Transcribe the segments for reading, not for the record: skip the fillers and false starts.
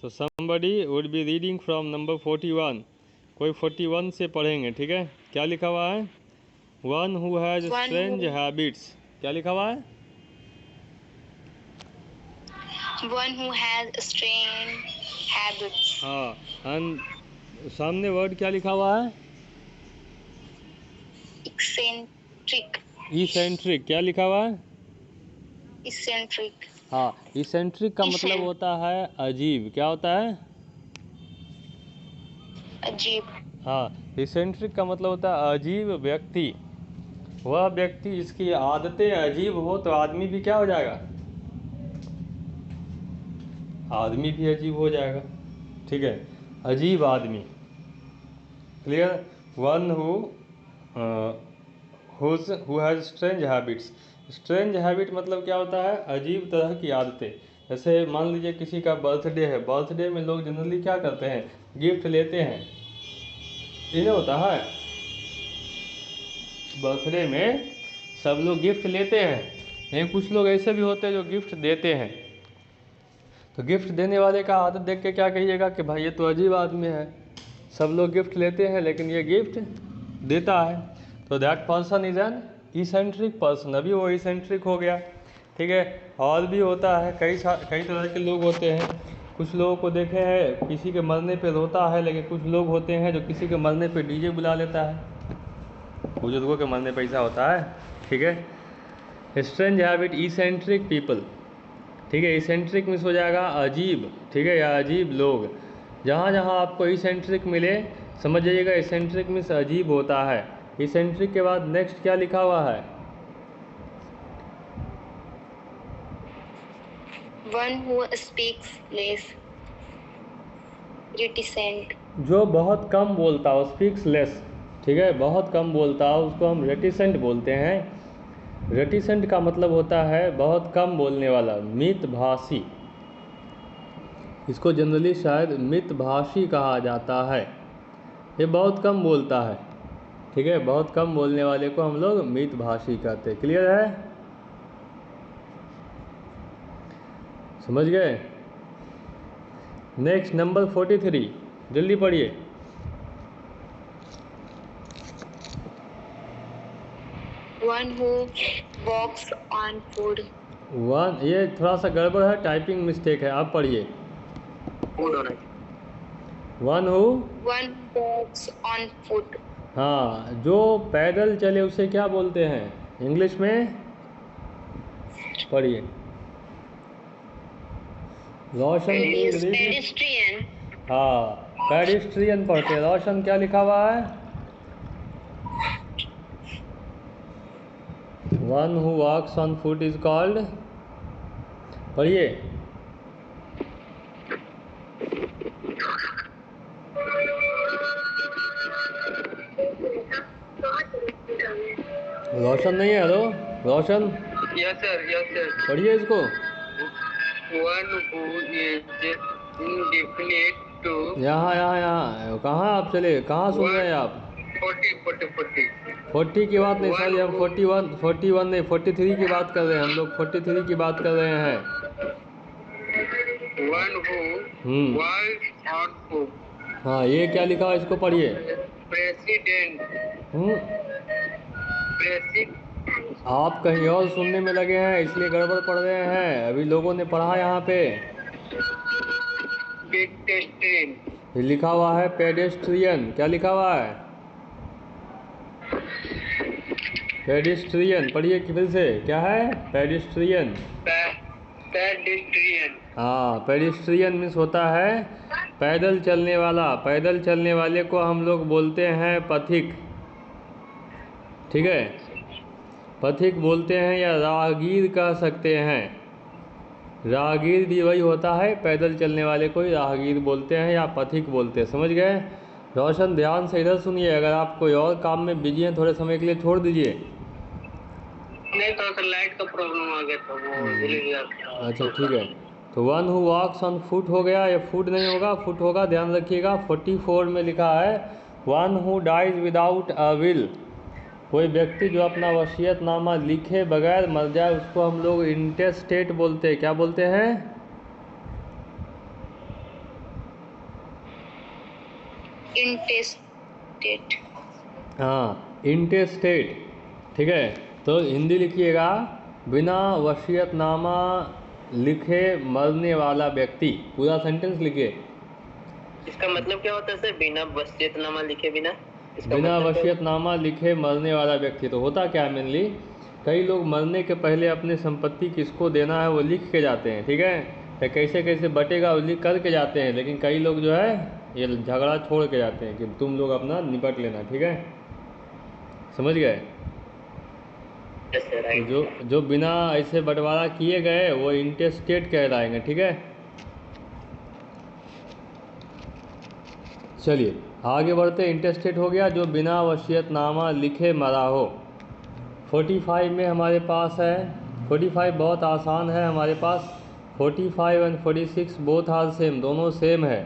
So somebody would be reading from number 41. कोई 41 से पढ़ेंगे, ठीक है। क्या लिखा हुआ है? One who has strange habits. क्या लिखा हुआ है? One who has strange habits. हाँ, and सामने वर्ड क्या लिखा हुआ है? Eccentric. Eccentric. क्या लिखा हुआ है? Eccentric. हाँ, eccentric का मतलब होता है अजीब। क्या होता है? अजीब। हाँ, eccentric का मतलब होता है अजीब व्यक्ति। वह व्यक्ति जिसकी आदतें अजीब हो तो आदमी भी क्या हो जाएगा? आदमी भी अजीब हो जाएगा, ठीक है। अजीब आदमी, clear. One who has strange habits. Strange habit मतलब क्या होता है? अजीब तरह की आदतें। जैसे मान लीजिए किसी का बर्थडे है, बर्थडे में लोग जनरली क्या करते हैं? गिफ्ट लेते हैं, ये होता है। बर्थडे में सब लोग गिफ्ट लेते हैं, लेकिन कुछ लोग ऐसे भी होते हैं जो गिफ्ट देते हैं। तो गिफ्ट देने वाले का आदत देख के क्या कहिएगा कि भाई ये तो अजीब आदमी है। सब लोग गिफ्ट लेते हैं लेकिन ये गिफ्ट देता है, तो that person is an eccentric person. अभी वो इसेंट्रिक हो गया, ठीक है। और भी होता है, कई तरह के लोग होते हैं। कुछ लोगों को देखे हैं किसी के मरने पे रोता है, लेकिन कुछ लोग होते हैं जो किसी के मरने पे डीजे बुला लेता है। बुजुर्गों के मरने पैसा होता है, ठीक है। स्ट्रेंज हैबिट, इसेंट्रिक पीपल, ठीक है। इसेंट्रिक मिस हो जाएगा अजीब, ठीक है, या अजीब लोग। जहाँ जहाँ आपको इसेंट्रिक मिले समझ जाइएगा इसेंट्रिक मिस अजीब होता है। इसेंट्रिक के बाद नेक्स्ट क्या लिखा हुआ है? One who speaks less. Reticent. जो बहुत कम बोलता हो, स्पीक्स लेस, ठीक है, बहुत कम बोलता हो, उसको हम रेटिसेंट बोलते हैं। रेटिसेंट का मतलब होता है बहुत कम बोलने वाला, मितभाषी। इसको जनरली शायद मितभाषी कहा जाता है। ये बहुत कम बोलता है, ठीक है। बहुत कम बोलने वाले को हम लोग मितभाषी कहते हैं। क्लियर है? समझ गए? नेक्स्ट नंबर 43, जल्दी पढ़िए। One who walks on food. One, ये थोड़ा सा गड़बड़ है, टाइपिंग मिस्टेक है, आप पढ़िए। One who walks on foot. हाँ, जो पैदल चले उसे क्या बोलते हैं इंग्लिश में? पढ़िए। रोशन Pedestrian. हाँ, पेडिस्ट्रियन पढ़ते हैं। रोशन क्या लिखा हुआ है? One who walks on foot is called, पढ़िए। रोशन नहीं है? हेलो रोशन, यस सर पढ़िए इसको। One who is indefinite to. यहाँ कहाँ आप चले, कहाँ सुन रहे हैं आप? 40 की बात नहीं सॉरी, हम 41 नहीं 43 की बात कर रहे हैं। हम लोग 43 की बात कर रहे हैं। One who walks on foot. हाँ, ये क्या लिखा है इसको पढ़िए। प्रेसिडेंट। आप कहीं और सुनने में लगे हैं इसलिए गड़बड़ पढ़ रहे हैं। अभी लोगों ने पढ़ा यहाँ पे पेडेस्ट्रियन, ये लिखा हुआ है पेडेस्ट्रियन। क्या लिखा हुआ है? पेडेस्ट्रियन, पढ़िए फिर से, क्या है? पेडेस्ट्रियन। पेडेस्ट्रियन, हाँ, पेडेस्ट्रियन मीन्स होता है पैदल चलने वाला। पैदल चलने वाले को हम लोग बोलते हैं पथिक, ठीक है। पथिक बोलते हैं या राहगीर कह सकते हैं। राहगीर भी वही होता है, पैदल चलने वाले को ही राहगीर बोलते हैं या पथिक बोलते हैं। समझ गए? रोशन ध्यान से इधर सुनिए। अगर आप कोई और काम में बिजी हैं थोड़े समय के लिए छोड़ दीजिए। नहीं तो लाइट का प्रॉब्लम आ गया था, वो भूल गया। अच्छा ठीक है। तो one who walks on foot हो गया, या फुट नहीं होगा, फुट होगा, ध्यान रखिएगा। 44 में लिखा है one who dies without a will. कोई व्यक्ति जो अपना वसीयतनामा लिखे बगैर मर जाए उसको हम लोग इंटेस्टेट बोलते हैं। क्या बोलते हैं? intestate, हाँ, इंटेस्टेट। ठीक है, तो हिंदी लिखिएगा, बिना वसीयतनामा लिखे मरने वाला व्यक्ति। पूरा सेंटेंस लिखिए। इसका मतलब क्या होता है सर, बिना वसीयतनामा लिखे बिना? इसका बिना मतलब क्या होता वसीयतनामा लिखे मरने वाला व्यक्ति। तो होता क्या है मेनली, कई लोग मरने के पहले अपनी संपत्ति किसको देना है वो लिख के जाते हैं। ठीक है, तो कैसे कैसे बटेगा वो लिख करके जाते हैं, लेकिन कई लोग जो है ये झगड़ा छोड़ के जाते हैं कि तुम लोग अपना निपट लेना। ठीक है, समझ गए? है सर? तो राइट। जो बिना ऐसे बंटवारा किए गए वो इंटेस्टेट कहलाएंगे। ठीक है, चलिए आगे बढ़ते। इंटेस्टेट हो गया जो बिना वसीयतनामा लिखे मरा हो। 45 में हमारे पास है, 45 बहुत आसान है हमारे पास। 45 एंड 46 बोथ आर सेम, दोनों सेम है।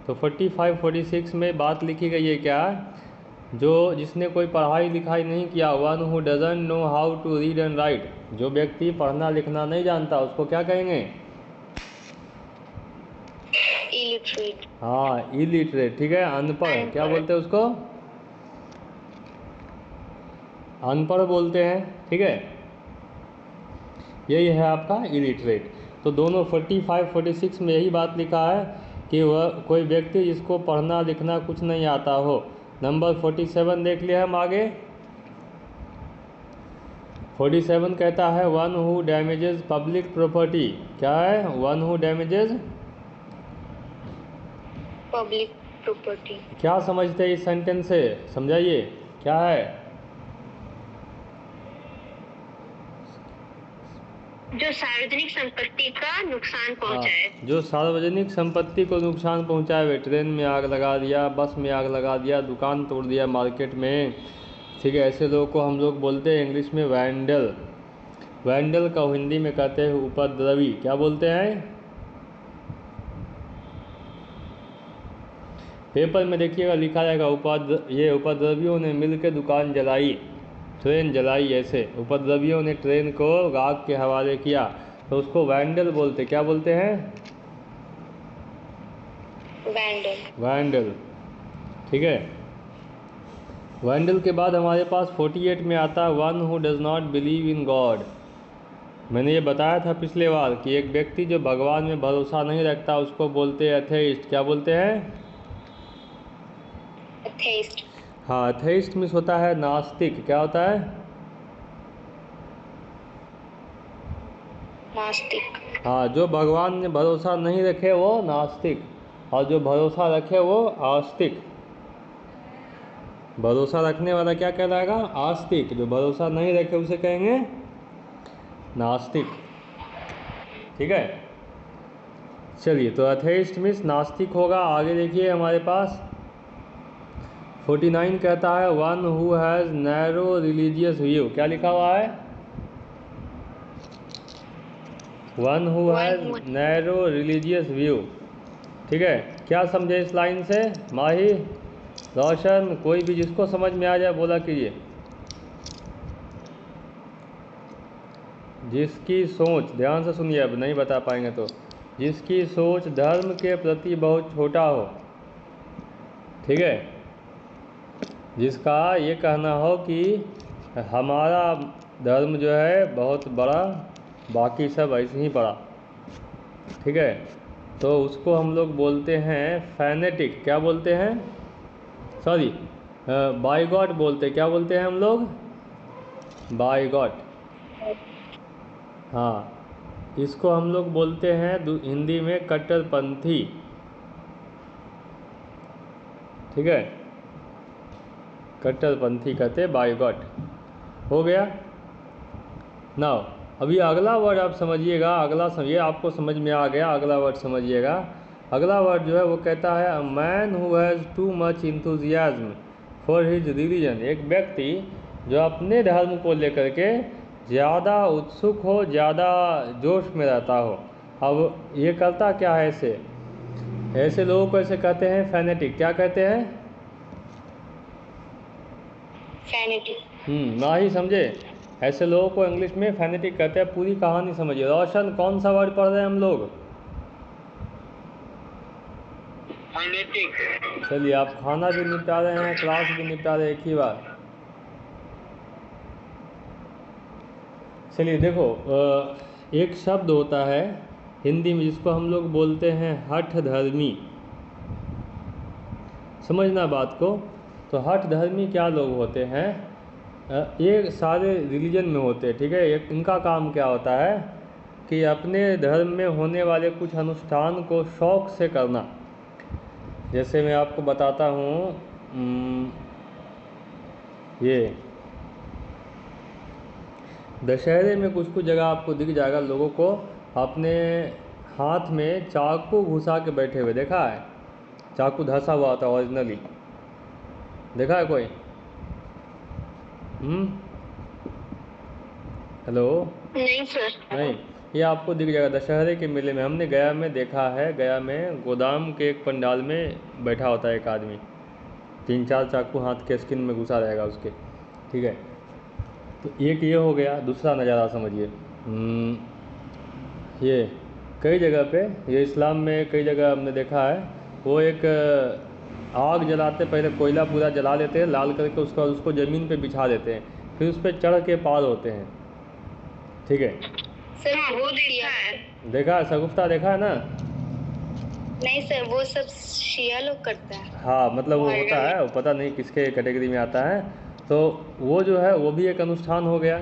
तो 45 46 में बात लिखी गई है क्या, जो जिसने कोई पढ़ाई लिखाई नहीं किया, one who doesn't know how to read and write, जो व्यक्ति पढ़ना लिखना नहीं जानता उसको क्या कहेंगे? illiterate, हाँ, इलिटरेट। ठीक है, अनपढ़ क्या बोलते हैं उसको? अनपढ़ बोलते हैं। ठीक है, यही है आपका इलिटरेट। तो दोनों 45 46 में यही बात लिखा है कि वह कोई व्यक्ति जिसको पढ़ना लिखना कुछ नहीं आता हो। नंबर 47 देख लिया हम आगे। 47 कहता है one who damages public property. क्या है? One who damages. public property, क्या समझते हैं इस सेंटेंस से, समझाइए क्या है? जो सार्वजनिक संपत्ति का नुकसान पहुंचाए। हाँ, जो सार्वजनिक संपत्ति को नुकसान पहुंचाए हुए, ट्रेन में आग लगा दिया, बस में आग लगा दिया, दुकान तोड़ दिया मार्केट में। ठीक है, ऐसे लोगों को हम लोग बोलते हैं इंग्लिश में वैंडल। वैंडल का हिंदी में कहते हैं उपद्रवी। क्या बोलते हैं? पेपर में देखिएगा लिखा जाएगा ये उपद्रवियों ने मिलकर दुकान जलाई, ट्रेन जलाई। ऐसे उपद्रवियों ने ट्रेन को आग के हवाले किया, तो उसको वैंडल बोलते। क्या बोलते हैं? vandal, vandal. ठीक है, वैंडल के बाद हमारे पास 48 में आता है one who does not believe in God. मैंने ये बताया था पिछले बार कि एक व्यक्ति जो भगवान में भरोसा नहीं रखता उसको बोलते हैं एथेइस्ट। क्या बोलते हैं? atheist, हाँ, एथेइस्ट मीन्स होता है नास्तिक। क्या होता है? नास्तिक, हाँ, जो भगवान में भरोसा नहीं रखे वो नास्तिक, और जो भरोसा रखे वो आस्तिक। भरोसा रखने वाला क्या कहलाएगा? आस्तिक। जो भरोसा नहीं रखे उसे कहेंगे नास्तिक। ठीक है, चलिए तो एथेइस्ट मीन्स नास्तिक होगा। आगे देखिए हमारे पास 49 कहता है one who has narrow religious view. क्या लिखा हुआ है? One who has narrow religious view. ठीक है, क्या समझे इस लाइन से? माही, रोशन, कोई भी जिसको समझ में आ जाए बोला कीजिए। जिसकी सोच, ध्यान से सुनिए अब नहीं बता पाएंगे तो, जिसकी सोच धर्म के प्रति बहुत छोटा हो। ठीक है, जिसका ये कहना हो कि हमारा धर्म जो है बहुत बड़ा, बाकी सब ऐसे ही पड़ा। ठीक है, तो उसको हम लोग बोलते हैं फैनेटिक। क्या बोलते हैं? सॉरी, बाइगॉट बोलते हैं। क्या बोलते हैं हम लोग? बाइगॉट। हाँ, इसको हम लोग बोलते हैं हिंदी में कट्टरपंथी। ठीक है, कट्टरपंथी कहते हैं बाइगॉट। हो गया ना? अभी अगला वर्ड आप समझिएगा। अगला ये आपको समझ में आ गया, अगला वर्ड समझिएगा। अगला वर्ड जो है वो कहता है अ man who has too much enthusiasm for his religion. एक व्यक्ति जो अपने धर्म को लेकर के ज़्यादा उत्सुक हो, ज़्यादा जोश में रहता हो। अब ये करता क्या है? ऐसे लोगों को ऐसे कहते हैं फैनेटिक। क्या कहते हैं? fanatic, ना ही समझे, ऐसे लोगों को इंग्लिश में फैनेटिक कहते हैं। पूरी कहानी समझिए। रोशन, कौन सा वर्ड पढ़ रहे हैं हम लोग? फोनेटिक। चलिए, आप खाना भी निपटा रहे हैं, क्लास भी निपटा रहे हैं एक ही बार। चलिए देखो, एक शब्द होता है हिंदी में जिसको हम लोग बोलते हैं हठ धर्मी। समझना बात को। तो हठ धर्मी क्या लोग होते हैं? ये सारे रिलीजन में होते हैं, ठीक है। इनका काम क्या होता है कि अपने धर्म में होने वाले कुछ अनुष्ठान को शौक से करना। जैसे मैं आपको बताता हूँ, ये दशहरे में कुछ कुछ जगह आपको दिख जाएगा लोगों को अपने हाथ में चाकू घुसा के बैठे हुए, देखा है? चाकू धंसा हुआ होता है ओरिजिनली, देखा है कोई? हेलो? नहीं सर। नहीं, ये आपको दिख जाएगा दशहरे के मेले में। हमने गया में देखा है, गया में गोदाम के एक पंडाल में बैठा होता है एक आदमी, 3-4 चाकू हाथ के स्किन में घुसा रहेगा उसके, ठीक है। तो एक ये हो गया। दूसरा नज़ारा समझिए, ये कई जगह पे, ये इस्लाम में कई जगह हमने देखा है, वो एक आग जलाते, पहले कोयला पूरा जला लेते हैं लाल करके, उसके बाद उसको ज़मीन पे बिछा देते हैं, फिर उस पर चढ़ के पार होते हैं, ठीक है। सर वो देखा है। देखा है? शगुफ्ता देखा है ना? नहीं सर, वो सब शिया लोग करता है। हाँ, मतलब वो होता है, वो पता नहीं किसके कैटेगरी में आता है। तो वो जो है वो भी एक अनुष्ठान हो गया।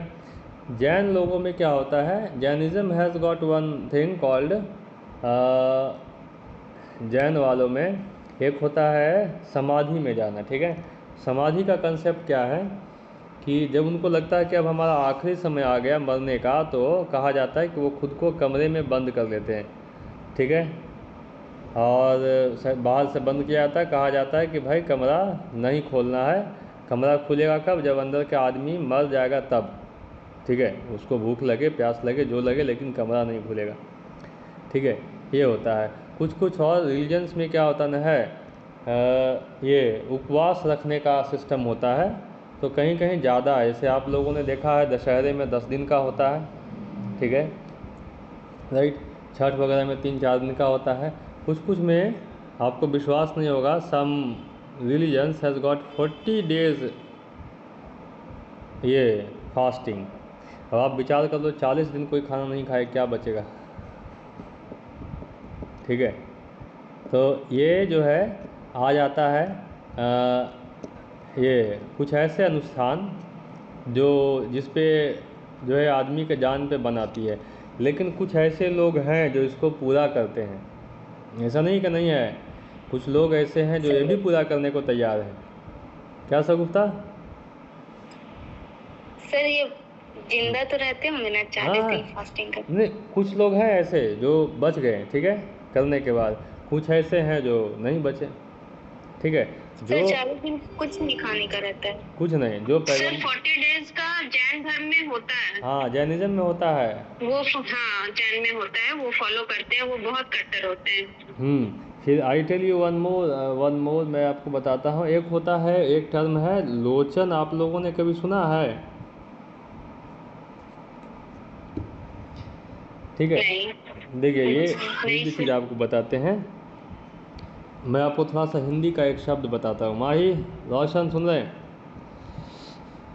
जैन लोगों में क्या होता है, Jainism has got one thing called, Jain वालों में एक होता है समाधि में जाना, ठीक है। समाधि का कंसेप्ट क्या है कि जब उनको लगता है कि अब हमारा आखिरी समय आ गया मरने का, तो कहा जाता है कि वो खुद को कमरे में बंद कर लेते हैं, ठीक है। और बाहर से बंद किया जाता है, कहा जाता है कि भाई कमरा नहीं खोलना है। कमरा खुलेगा कब? जब अंदर का आदमी मर जाएगा तब, ठीक है। उसको भूख लगे, प्यास लगे, जो लगे, लेकिन कमरा नहीं खुलेगा, ठीक है। ये होता है। कुछ कुछ और रिलीजन्स में क्या होता है, ये उपवास रखने का सिस्टम होता है। तो कहीं कहीं ज़्यादा है, जैसे आप लोगों ने देखा है दशहरे में 10 दिन का होता है, ठीक है, राइट। छठ वगैरह में 3-4 दिन का होता है। कुछ कुछ में आपको विश्वास नहीं होगा, सम रिलीजन्स हैज़ गॉट 40 डेज ये फास्टिंग। अब आप विचार कर लो, 40 दिन कोई खाना नहीं खाए, क्या बचेगा, ठीक है। तो ये जो है आ जाता है, ये कुछ ऐसे अनुष्ठान जो जिस पे जो है आदमी के जान पे बनाती है। लेकिन कुछ ऐसे लोग हैं जो इसको पूरा करते हैं, ऐसा नहीं कि नहीं है। कुछ लोग ऐसे हैं जो ये भी पूरा करने को तैयार हैं। क्या सगुफ्ता? सर ये जिंदा तो रहते होंगे ना 40 दिन फास्टिंग का? नहीं, कुछ लोग हैं ऐसे जो बच गए, ठीक है, करने के बाद। कुछ ऐसे हैं जो नहीं बचे, ठीक है। जो सर 40 दिन कुछ नहीं खाने का रहता है? कुछ नहीं, जो सर 40 डेज का जैन धर्म में होता है। हाँ, जैनिज्म में होता है वो, हाँ जैन में होता है, वो फॉलो करते हैं, वो बहुत कट्टर होते हैं। फिर I tell you one more मैं आपको बताता हूँ। एक होता है, एक टर्म है लोचन। आप लोगों ने कभी सुना है? ठीक है, देखिए ये चीज़ आपको बताते हैं। मैं आपको थोड़ा सा हिंदी का एक शब्द बताता हूँ। माही, रोशन, सुन रहे हैं?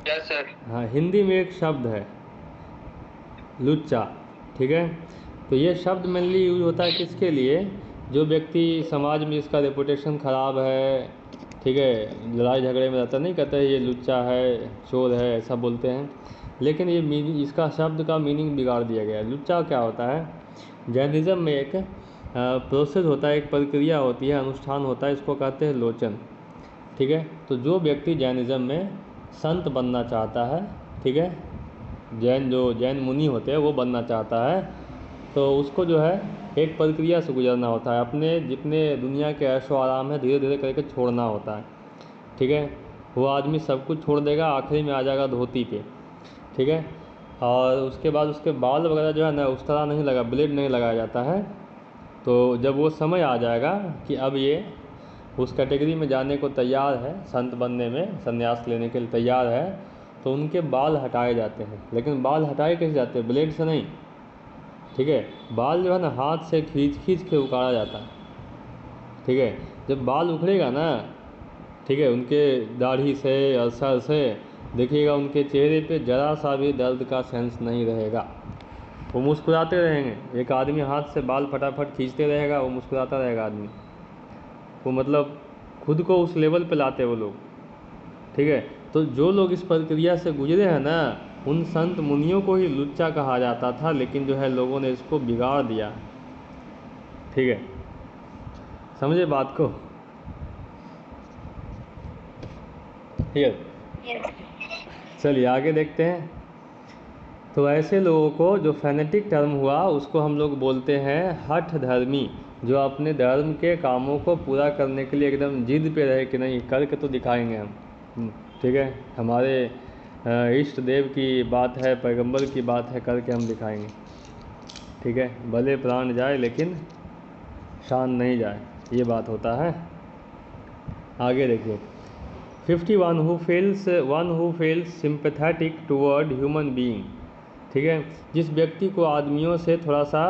Yes sir. हाँ, हिंदी में एक शब्द है लुच्चा, ठीक है। तो ये शब्द मेनली यूज होता है किसके लिए? जो व्यक्ति समाज में इसका रेपुटेशन ख़राब है, ठीक है, लड़ाई झगड़े में रहता, नहीं कहते ये लुच्चा है, चोर है, ऐसा बोलते हैं। लेकिन ये मीनिंग, इसका शब्द का मीनिंग बिगाड़ दिया गया है। लुच्चा क्या होता है? जैनिज़्म में एक प्रोसेस होता है, एक प्रक्रिया होती है, अनुष्ठान होता है, इसको कहते हैं लोचन, ठीक है। तो जो व्यक्ति जैनिज़्म में संत बनना चाहता है, ठीक है, जैन मुनि होते हैं वो बनना चाहता है, तो उसको जो है एक प्रक्रिया से गुजरना होता है। अपने जितने दुनिया के ऐशो आराम है धीरे धीरे करके छोड़ना होता है, ठीक है। वो आदमी सब कुछ छोड़ देगा, आखिरी में आ जाएगा धोती पे, ठीक है। और उसके बाद उसके बाल वगैरह जो है ना उस तरह नहीं लगा, ब्लेड नहीं लगाया जाता है। तो जब वो समय आ जाएगा कि अब ये उस कैटेगरी में जाने को तैयार है, संत बनने में, संन्यास लेने के लिए तैयार है, तो उनके बाल हटाए जाते हैं। लेकिन बाल हटाए कैसे जाते हैं? ब्लेड से नहीं, ठीक है। बाल जो है ना हाथ से खींच खींच के उखाड़ा जाता है, ठीक है, जब बाल उखड़ेगा ना, ठीक है, उनके दाढ़ी से और सर से, देखिएगा उनके चेहरे पे ज़रा सा भी दर्द का सेंस नहीं रहेगा, वो मुस्कुराते रहेंगे। एक आदमी हाथ से बाल फटाफट खींचते रहेगा, वो मुस्कुराता रहेगा आदमी, वो मतलब खुद को उस लेवल पे लाते वो लोग, ठीक है। तो जो लोग इस प्रक्रिया से गुजरे हैं ना, उन संत मुनियों को ही लुच्चा कहा जाता था, लेकिन जो है लोगों ने इसको बिगाड़ दिया, ठीक है, समझे बात को, ठीक है। चलिए आगे देखते हैं। तो ऐसे लोगों को, जो फैनेटिक टर्म हुआ, उसको हम लोग बोलते हैं हठ धर्मी, जो अपने धर्म के कामों को पूरा करने के लिए एकदम जिद पे रहे कि नहीं करके तो दिखाएंगे हम, ठीक है, हमारे इष्ट देव की बात है, पैगंबर की बात है, करके हम दिखाएंगे, ठीक है, भले प्राण जाए लेकिन शान नहीं जाए, ये बात होता है। आगे देखिए 51 one who feels sympathetic toward human being, ठीक है, जिस व्यक्ति को आदमियों से थोड़ा सा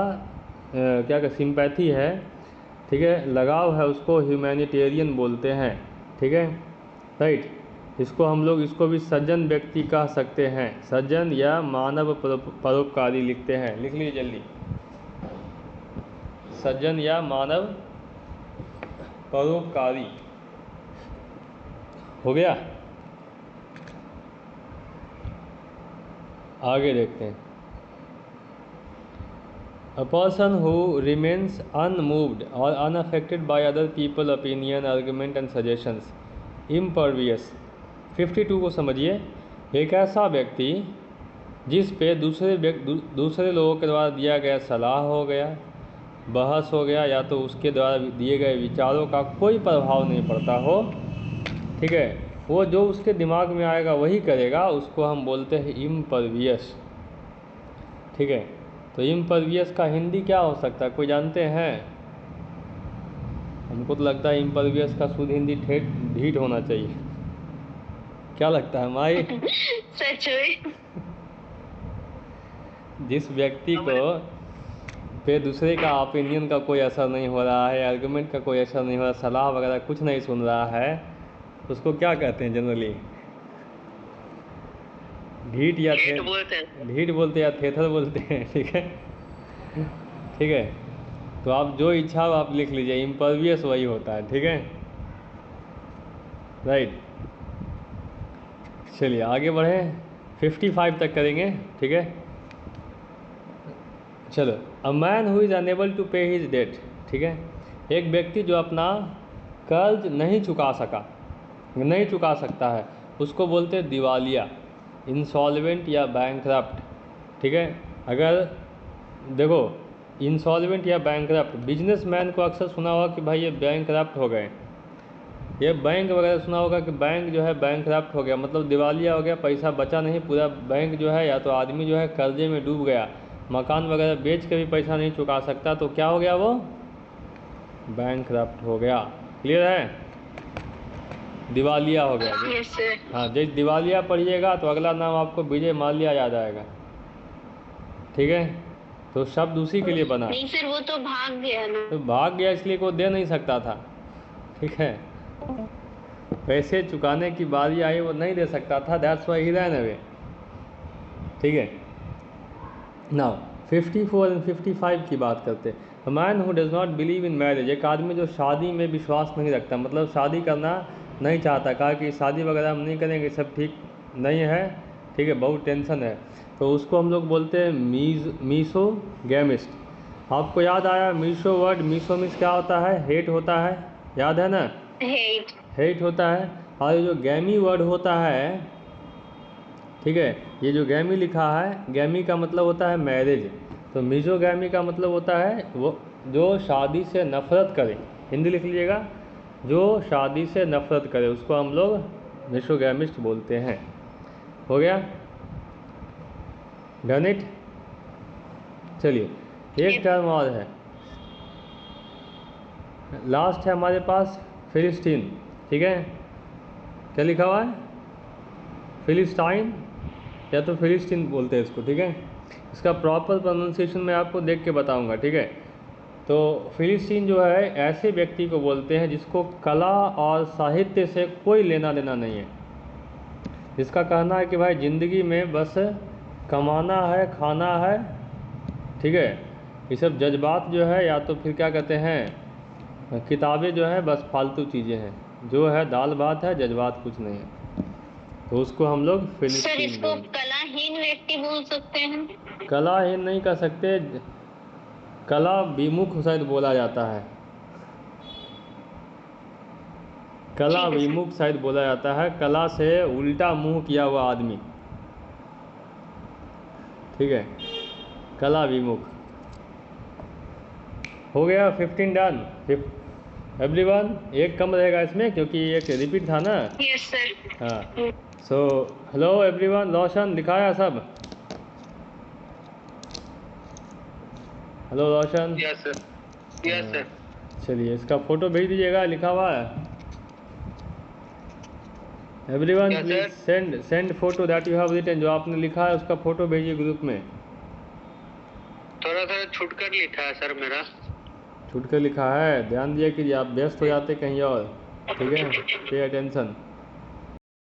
क्या क्या सिंपैथी है, ठीक है, लगाव है, उसको ह्यूमैनिटेरियन बोलते हैं, ठीक है, राइट। इसको हम लोग, इसको भी सज्जन व्यक्ति कह सकते हैं, सज्जन या मानव परोपकारी लिखते हैं, लिख लीजिए जल्दी, सज्जन या मानव परोपकारी, हो गया। आगे देखते हैं। A person who remains unmoved or unaffected by other people's opinion, argument and suggestions, impervious। 52 को समझिए। एक ऐसा व्यक्ति जिस पे दूसरे लोगों के द्वारा दिया गया सलाह हो गया, बहस हो गया, या तो उसके द्वारा दिए गए विचारों का कोई प्रभाव नहीं पड़ता हो, ठीक है, वो जो उसके दिमाग में आएगा वही करेगा, उसको हम बोलते हैं इम्परवियस, ठीक है। तो इम्परवियस का हिंदी क्या हो सकता है, कोई जानते हैं? हमको तो लगता है इम्परवियस का शुद्ध हिंदी ढीठ होना चाहिए, क्या लगता है माई? सच में जिस व्यक्ति को पे दूसरे का ओपिनियन का कोई असर नहीं हो रहा है, आर्गुमेंट का कोई असर नहीं हो रहा, सलाह वगैरह कुछ नहीं सुन रहा है, उसको क्या कहते हैं जनरली? ढीठ या ढीठ बोलते हैं या थेथर बोलते हैं, ठीक है, ठीक है। तो आप जो इच्छा हो आप लिख लीजिए, इम्परवियस वही होता है, ठीक है, राइट। चलिए आगे बढ़ें, 55 तक करेंगे, ठीक है। चलो, a man who is unable to pay his debt, ठीक है, एक व्यक्ति जो अपना कर्ज नहीं चुका सकता है, उसको बोलते हैं दिवालिया, इंसॉल्वेंट या बैंकरप्ट, ठीक है। अगर देखो इंसॉल्वेंट या बैंकरप्ट, बिजनेसमैन को अक्सर सुना होगा कि भाई ये बैंकरप्ट हो गए, ये बैंक वगैरह सुना होगा कि बैंक जो है बैंकरप्ट हो गया, मतलब दिवालिया हो गया, पैसा बचा नहीं, पूरा बैंक जो है, या तो आदमी जो है कर्जे में डूब गया, मकान वगैरह बेच के भी पैसा नहीं चुका सकता, तो क्या हो गया, वो बैंकरप्ट हो गया। क्लियर है? दिवालिया हो गया। हाँ, जब दिवालिया पढ़िएगा तो अगला नाम आपको विजय माल्या याद आएगा, ठीक है। तो शब्द उसी के लिए बना। नहीं सर, वो तो भाग गया ना। तो भाग गया इसलिए कोई दे नहीं सकता था, ठीक है, पैसे चुकाने की बारी आई वो नहीं दे सकता था, that's why he ran away, ठीक है। नाउ 54 और 55 की बात करते हैं। अ man who does not believe in marriage, एक आदमी जो शादी में विश्वास नहीं रखता, मतलब शादी करना नहीं चाहता, कहा कि शादी वगैरह हम नहीं करेंगे, सब ठीक नहीं है, ठीक है, बहुत टेंशन है, तो उसको हम लोग बोलते हैं मीसोगैमिस्ट। आपको याद आया मीसो वर्ड, मीसो मीन्स क्या होता है? हेट होता है, याद है ना? हेट होता है। और ये जो गैमी वर्ड होता है, ठीक है, ये जो गैमी लिखा है, गैमी का मतलब होता है मैरिज, तो मीसोगैमी का मतलब होता है वो जो शादी से नफरत करे, हिंदी लिख लीजिएगा, जो शादी से नफरत करे उसको हम लोग मीसोगैमिस्ट बोलते हैं। हो गया? Done it? चलिए एक टर्म और है, लास्ट है हमारे पास, फिलिस्तीन, ठीक है, क्या लिखा हुआ है? फिलिस्टाइन या तो फिलिस्तीन बोलते हैं इसको, ठीक है। इसका प्रॉपर प्रोनाउंसिएशन मैं आपको देख के बताऊंगा, ठीक है। तो फिलिस्तीन जो है ऐसे व्यक्ति को बोलते हैं जिसको कला और साहित्य से कोई लेना देना नहीं है, जिसका कहना है कि भाई ज़िंदगी में बस कमाना है, खाना है, ठीक है। ये सब जज्बात जो है या तो फिर क्या कहते हैं किताबें जो है बस फालतू चीज़ें हैं, जो है दाल भात है, जज्बात कुछ नहीं है, तो उसको हम लोग सर फिलिस्तीन इसको बोलते कलाहीन व्यक्ति बोल सकते हैं। हैं। कलाहीन नहीं कह सकते, कला विमुख शायद बोला जाता है, कला ठीक है सर। विमुख शायद बोला जाता है, कला से उल्टा मुंह किया हुआ आदमी, ठीक है, कला विमुख। हो गया 15 डन एवरीवन, एक कम रहेगा इसमें क्योंकि एक रिपीट था ना। Yes sir. हाँ, सो हेलो एवरीवन, रोशन दिखाया सब? Hello Roshan. Yes sir, yes sir. चलिए इसका फोटो भेज दीजिएगा, लिखा हुआ है। Everyone Yes, please sir. Send photo that you have written, जो आपने लिखा है उसका फोटो भेजिए ग्रुप में। थोड़ा सा छूट कर लिखा है सर मेरा। छूट कर लिखा है, ध्यान दिया कि आप व्यस्त हो जाते कहीं और, ठीक है, पे अटेंशन।